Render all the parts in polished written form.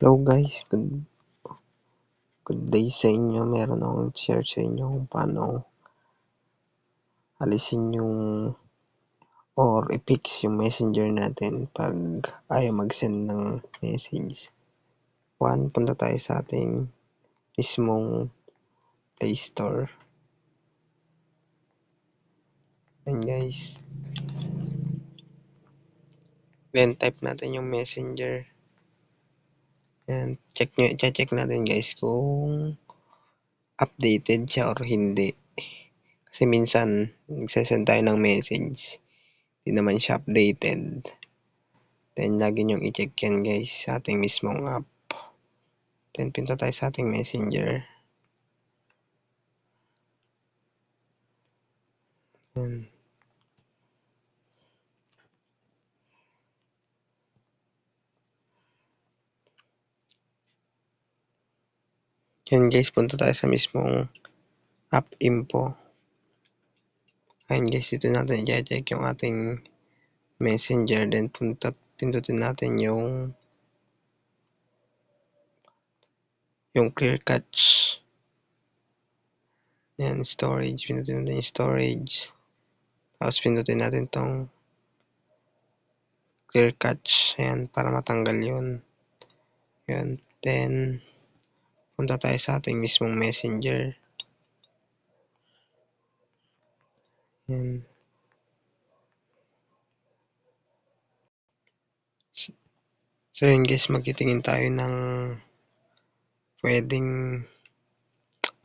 Hello guys, good day sa inyo. Meron akong share sa inyo kung paano alisin yung or i-fix yung messenger natin pag ayaw mag-send ng message. Punta tayo sa ating mismong Play Store. And guys, then type natin yung messenger. And check natin guys kung updated siya or hindi. Kasi minsan nagsasend tayo ng message, hindi naman siya updated. Then lagi nyong i-check yan guys sa ating mismong app. Then pinto tayo sa ating messenger. Yan guys, punta tayo sa mismong app info. Ayan guys, dito natin i-check yung ating messenger. Then pindutin natin yung clear cache. Yan, storage. Pindutin natin yung storage. Tapos pindutin natin tong clear cache. Ayan, para matanggal yun. Yan. Then punta tayo sa ating mismong messenger. Yan. So yun guys, magtitingin tayo ng pwedeng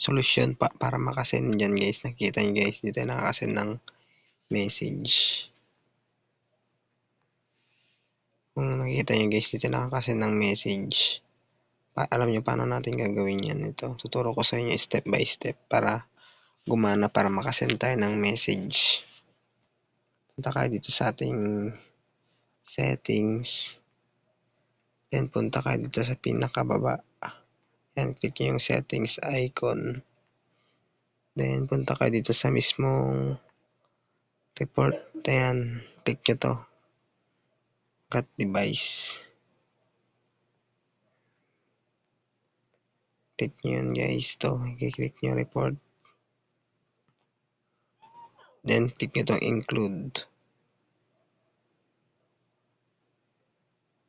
solusyon para makasend dyan guys. Nakikita nyo guys, dito nakakasend ng message. Kung nakikita nyo guys, dito nakakasend ng message. Alam nyo paano natin gagawin yan. Ito, tuturo ko sa inyo step by step para gumana, para makasend tayo ng message. Punta kayo dito sa ating settings. Then punta kayo dito sa pinakababa. Yan, click nyo yung settings icon. Then punta kayo dito sa mismong report. Ayan, click nyo to. Cut device. Click nyo yun guys. To, i-click nyo report. Then click nyo to include.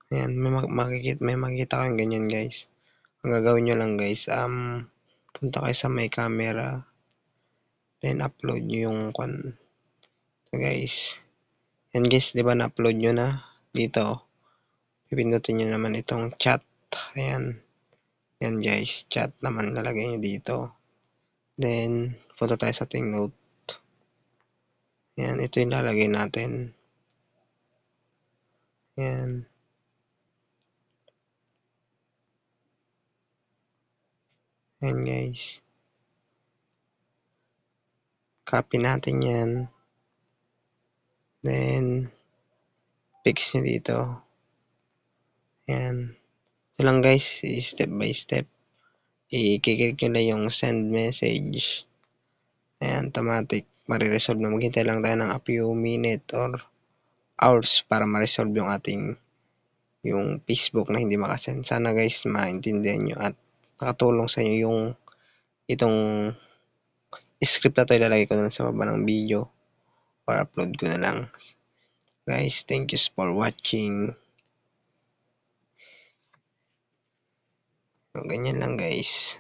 Ayan, may makikita kayong ganyan guys. Ang gagawin nyo lang guys, punta kayo sa may camera. Then upload nyo yung so guys. Yan guys, di ba na-upload nyo na dito? Pipindutin nyo naman itong chat. Ayan. Yan guys, chat naman lalagay nyo dito. Then punta tayo sa ating note. Ayan, ito yung lalagay natin. Ayan. Ayan guys. Copy natin yan. Then fix nyo dito. Ayan. Ito lang guys, step by step. I-click nyo na yung send message. Ayan, automatic. Mariresolve na. Maghintay lang tayo ng a few minutes or hours para ma-resolve yung ating Facebook na hindi makasend. Sana guys maintindihan nyo at nakatulong sa inyo yung itong script na to. Ilalagay ko na sa baba ng video or upload ko na lang. Guys, thank you for watching. Ganyan lang guys.